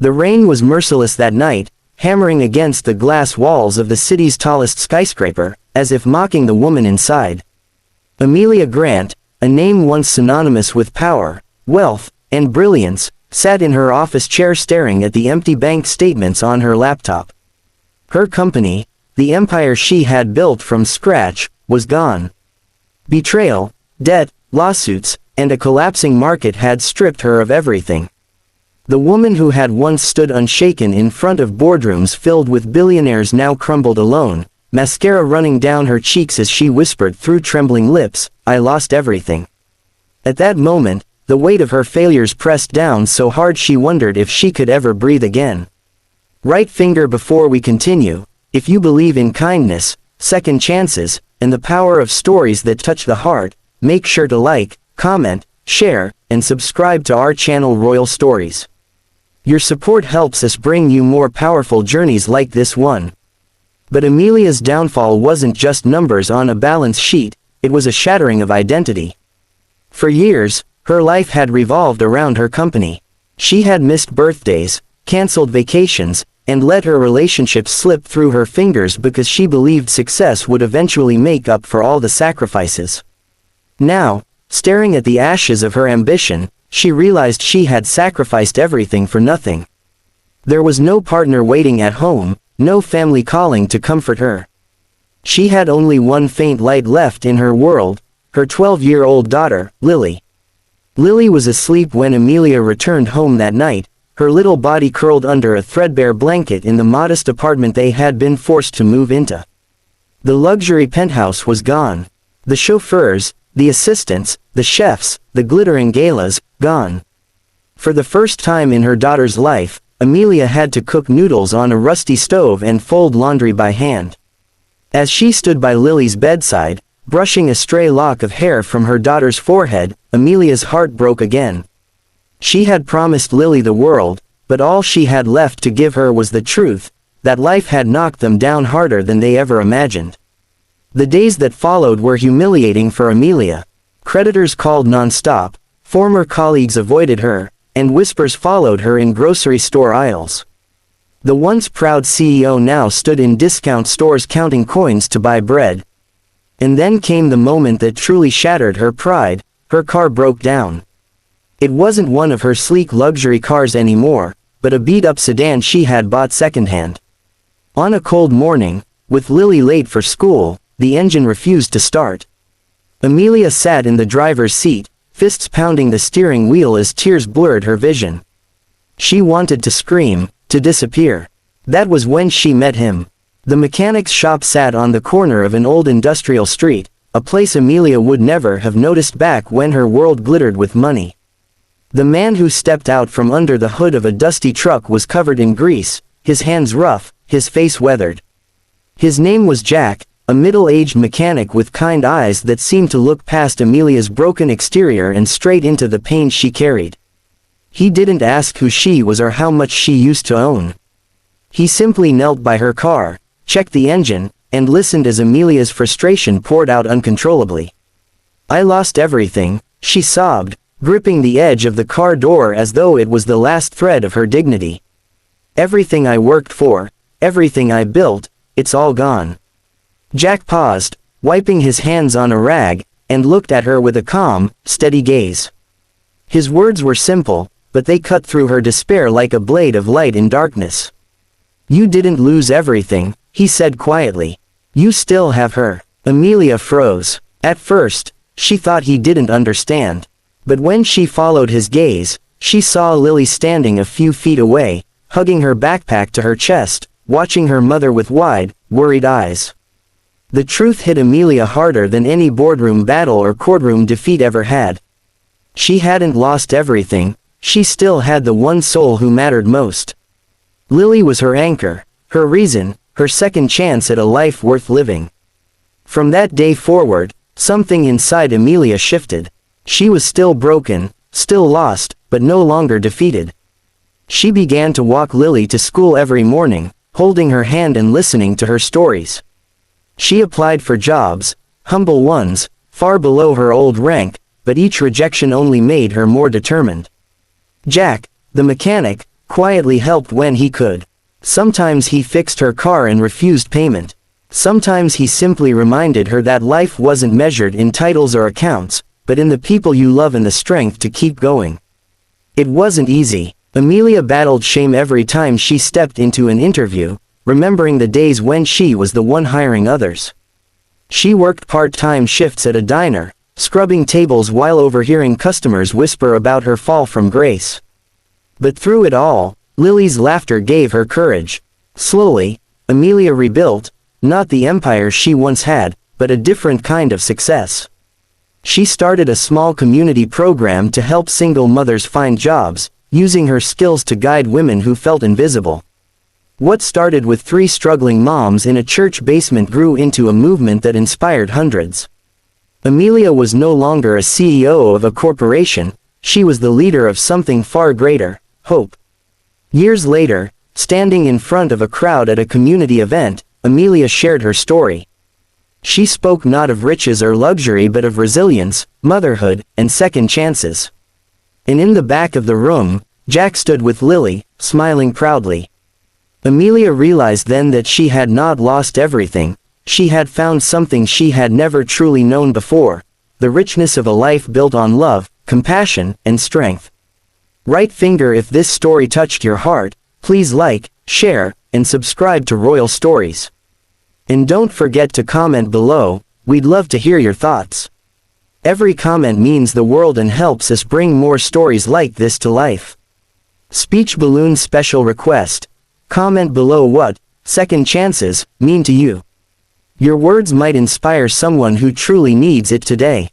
The rain was merciless that night, hammering against the glass walls of the city's tallest skyscraper, as if mocking the woman inside. Amelia Grant, a name once synonymous with power, wealth, and brilliance, sat in her office chair staring at the empty bank statements on her laptop. Her company, the empire she had built from scratch, was gone. Betrayal, debt, lawsuits, and a collapsing market had stripped her of everything. The woman who had once stood unshaken in front of boardrooms filled with billionaires now crumbled alone, mascara running down her cheeks as she whispered through trembling lips, "I lost everything." At that moment, the weight of her failures pressed down so hard she wondered if she could ever breathe again. Right finger before we continue, if you believe in kindness, second chances, and the power of stories that touch the heart, make sure to like, comment, share, and subscribe to our channel Royal Stories. Your support helps us bring you more powerful journeys like this one. But Amelia's downfall wasn't just numbers on a balance sheet, it was a shattering of identity. For years, her life had revolved around her company. She had missed birthdays, canceled vacations, and let her relationships slip through her fingers because she believed success would eventually make up for all the sacrifices. Now, staring at the ashes of her ambition, she realized she had sacrificed everything for nothing. There was no partner waiting at home, no family calling to comfort her. She had only one faint light left in her world, her 12-year-old daughter, Lily. Lily was asleep when Amelia returned home that night, her little body curled under a threadbare blanket in the modest apartment they had been forced to move into. The luxury penthouse was gone. The chauffeurs, the assistants, the chefs, the glittering galas, gone. For the first time in her daughter's life, Amelia had to cook noodles on a rusty stove and fold laundry by hand. As she stood by Lily's bedside, brushing a stray lock of hair from her daughter's forehead, Amelia's heart broke again. She had promised Lily the world, but all she had left to give her was the truth, that life had knocked them down harder than they ever imagined. The days that followed were humiliating for Amelia. Creditors called non-stop, former colleagues avoided her, and whispers followed her in grocery store aisles. The once proud CEO now stood in discount stores counting coins to buy bread. And then came the moment that truly shattered her pride. Her car broke down. It wasn't one of her sleek luxury cars anymore, but a beat-up sedan she had bought secondhand. On a cold morning, with Lily late for school, the engine refused to start. Amelia sat in the driver's seat, fists pounding the steering wheel as tears blurred her vision. She wanted to scream, to disappear. That was when she met him. The mechanic's shop sat on the corner of an old industrial street, a place Amelia would never have noticed back when her world glittered with money. The man who stepped out from under the hood of a dusty truck was covered in grease, his hands rough, his face weathered. His name was Jack, a middle-aged mechanic with kind eyes that seemed to look past Amelia's broken exterior and straight into the pain she carried. He didn't ask who she was or how much she used to own. He simply knelt by her car, checked the engine, and listened as Amelia's frustration poured out uncontrollably. "I lost everything," she sobbed, gripping the edge of the car door as though it was the last thread of her dignity. "Everything I worked for, everything I built, it's all gone." Jack paused, wiping his hands on a rag, and looked at her with a calm, steady gaze. His words were simple, but they cut through her despair like a blade of light in darkness. "You didn't lose everything," he said quietly. "You still have her." Amelia froze. At first, she thought he didn't understand. But when she followed his gaze, she saw Lily standing a few feet away, hugging her backpack to her chest, watching her mother with wide, worried eyes. The truth hit Amelia harder than any boardroom battle or courtroom defeat ever had. She hadn't lost everything, she still had the one soul who mattered most. Lily was her anchor, her reason, her second chance at a life worth living. From that day forward, something inside Amelia shifted. She was still broken, still lost, but no longer defeated. She began to walk Lily to school every morning, holding her hand and listening to her stories. She applied for jobs, humble ones, far below her old rank, but each rejection only made her more determined. Jack, the mechanic, quietly helped when he could. Sometimes he fixed her car and refused payment. Sometimes he simply reminded her that life wasn't measured in titles or accounts, but in the people you love and the strength to keep going. It wasn't easy. Amelia battled shame every time she stepped into an interview, remembering the days when she was the one hiring others. She worked part-time shifts at a diner, scrubbing tables while overhearing customers whisper about her fall from grace. But through it all, Lily's laughter gave her courage. Slowly, Amelia rebuilt, not the empire she once had, but a different kind of success. She started a small community program to help single mothers find jobs, using her skills to guide women who felt invisible. What started with 3 struggling moms in a church basement grew into a movement that inspired hundreds. Amelia was no longer a CEO of a corporation, she was the leader of something far greater, hope. Years later, standing in front of a crowd at a community event, Amelia shared her story. She spoke not of riches or luxury but of resilience, motherhood, and second chances. And in the back of the room, Jack stood with Lily, smiling proudly. Amelia realized then that she had not lost everything, she had found something she had never truly known before, the richness of a life built on love, compassion, and strength. Right finger if this story touched your heart, please like, share, and subscribe to Royal Stories. And don't forget to comment below, we'd love to hear your thoughts. Every comment means the world and helps us bring more stories like this to life. Speech balloon special request. Comment below what second chances mean to you. Your words might inspire someone who truly needs it today.